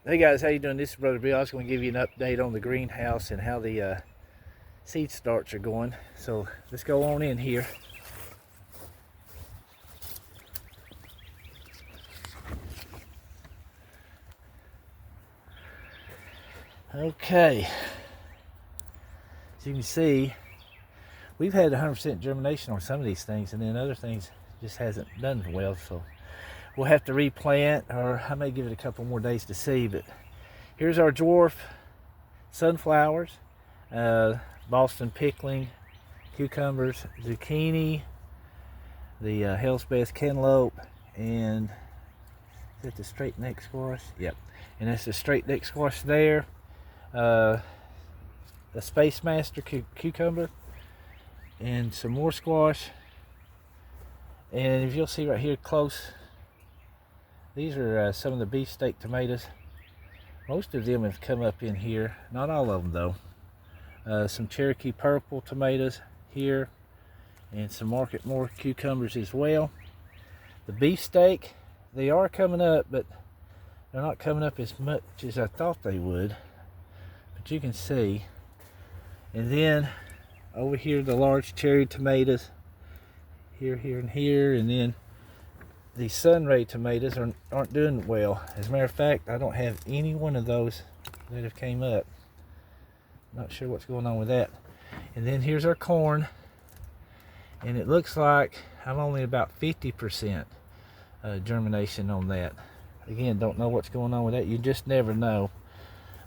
Hey guys, how you doing? This is Brother Bill. I was going to give you an update on the greenhouse and how the seed starts are going. So let's go on in here. Okay, as you can see, we've had 100% germination on some of these things, and then other things just hasn't done well. So we'll have to replant, or I may give it a couple more days to see. But here's our dwarf sunflowers, Boston pickling, cucumbers, zucchini, the Hell's Best cantaloupe, and is that the straight neck squash? Yep, and that's the straight neck squash there. The Space Master cucumber, and some more squash. And if you'll see right here close, these are some of the beefsteak tomatoes. Most of them have come up in here, not all of them though. Some Cherokee purple tomatoes here, and some Market More cucumbers as well. The beefsteak, they are coming up, but they're not coming up as much as I thought they would. But you can see. And then over here, the large cherry tomatoes, here, and here, and then the Sunray tomatoes aren't doing well. As a matter of fact, I don't have any one of those that have came up. Not sure what's going on with that. And then here's our corn, and it looks like I'm only about 50% germination on that. Again, don't know what's going on with that. You just never know.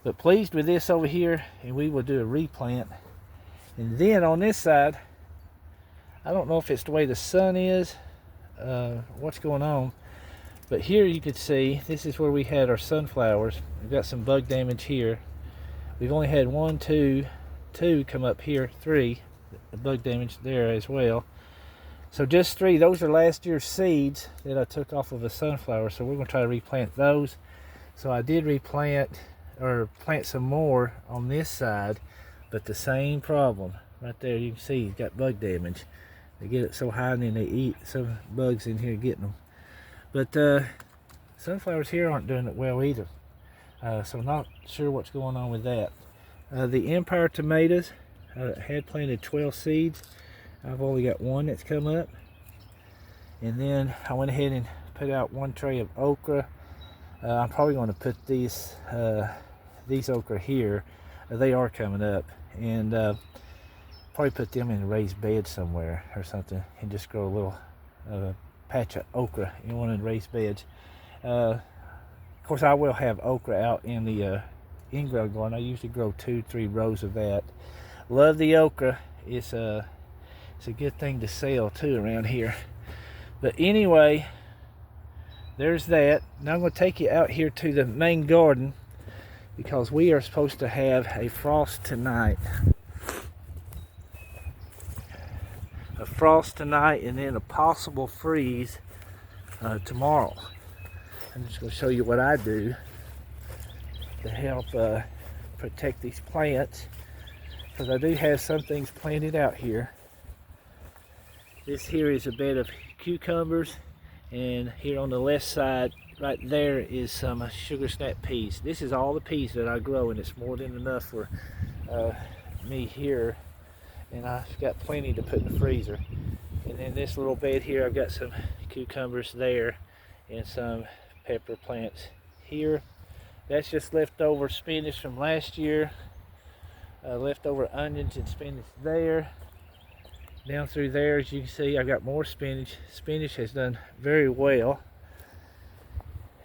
But pleased with this over here, and we will do a replant. And then on this side, I don't know if it's the way the sun is, what's going on, but here you can see this is where we had our sunflowers. We've got some bug damage here. We've only had two come up here, 3 bug damage there as well. So just 3. Those are last year's seeds that I took off of a sunflower, so we're going to try to replant those. So I did replant or plant some more on this side, but the same problem right there. You can see you've got bug damage. They get it so high and then they eat some bugs in here getting them. But sunflowers here aren't doing it well either. So I'm not sure what's going on with that. The Empire tomatoes, I had planted 12 seeds. I've only got 1 that's come up. And then I went ahead and put out 1 tray of okra. I'm probably going to put these okra here. They are coming up. And probably put them in a raised bed somewhere or something, and just grow a little patch of okra in one of the raised beds. Of course, I will have okra out in the in-ground garden. I usually grow 2-3 rows of that. Love the okra. It's a good thing to sell too around here. But anyway, there's that. Now I'm going to take you out here to the main garden, because we are supposed to have a frost tonight. A frost tonight, and then a possible freeze tomorrow. I'm just going to show you what I do to help protect these plants, because I do have some things planted out here. This here is a bed of cucumbers, and here on the left side right there is some sugar snap peas. This is all the peas that I grow, and it's more than enough for me here. And I've got plenty to put in the freezer. And then this little bed here, I've got some cucumbers there and some pepper plants here. That's just leftover spinach from last year. Leftover onions and spinach there. Down through there, as you can see, I've got more spinach. Spinach has done very well.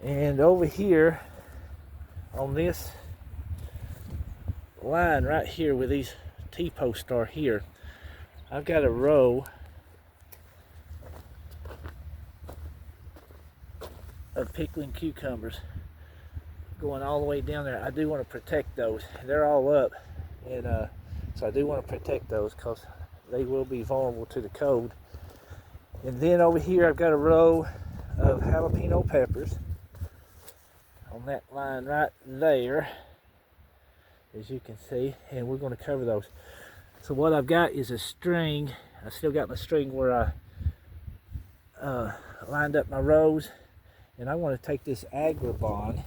And over here on this line right here where these T-posts are here, I've got a row of pickling cucumbers going all the way down there. I do want to protect those. They're all up, and so I do want to protect those because they will be vulnerable to the cold. And then over here I've got a row of jalapeno peppers on that line right there, as you can see, and we're going to cover those. So what I've got is a string. I still got my string where I lined up my rows, and I want to take this Agribon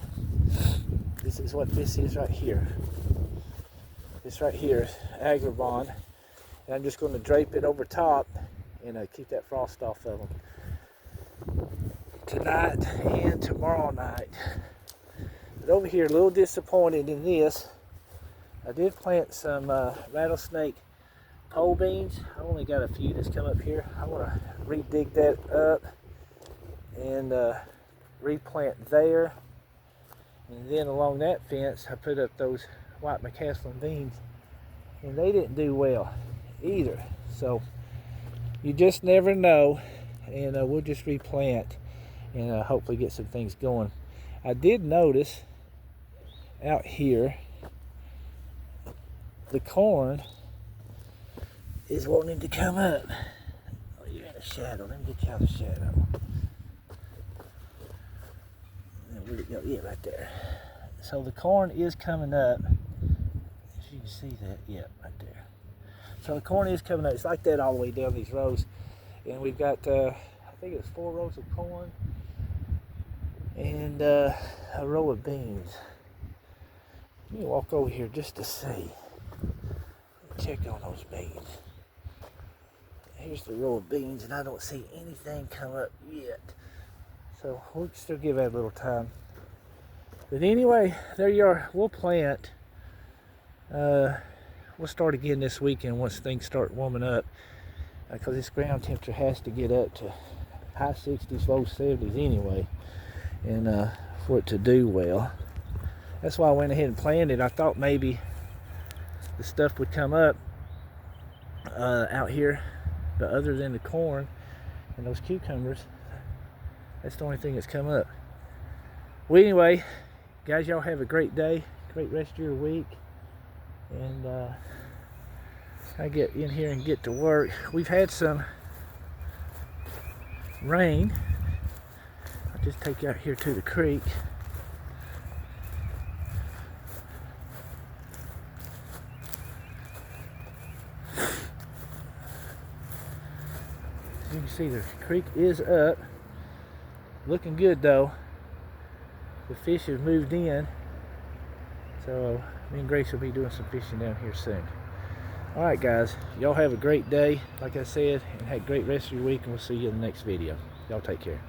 this is what this is right here. This right here is Agribon, and I'm just going to drape it over top and keep that frost off of them tonight and tomorrow night. But over here, a little disappointed in this. I did plant some rattlesnake pole beans. I only got a few that's come up here. I want to re-dig that up and replant there. And then along that fence, I put up those white McCaslin beans, and they didn't do well either. So you just never know, and we'll just replant and hopefully get some things going. I did notice out here the corn is wanting to come up. Oh, you're in the shadow. Let me get you out of the shadow. Where'd it go? Yeah, right there. So the corn is coming up. If you can see that, yeah, right there. So the corn is coming up. It's like that all the way down these rows. And we've got, I think it's 4 rows of corn and a row of beans. Let me walk over here just to see. Check on those beans. Here's the row of beans, and I don't see anything come up yet. So we'll still give that a little time. But anyway, there you are. We'll plant. We'll start again this weekend once things start warming up, because this ground temperature has to get up to high 60s, low 70s anyway, and for it to do well. That's why I went ahead and planted. I thought maybe the stuff would come up out here, but other than the corn and those cucumbers, that's the only thing that's come up. Well, anyway, guys, y'all have a great day, great rest of your week, and I get in here and get to work. We've had some rain. I'll just take you out here to the creek. As you can see, the creek is up. Looking good though. The fish have moved in. So me and Grace will be doing some fishing down here soon. Alright guys, y'all have a great day, like I said, and have a great rest of your week, and we'll see you in the next video. Y'all take care.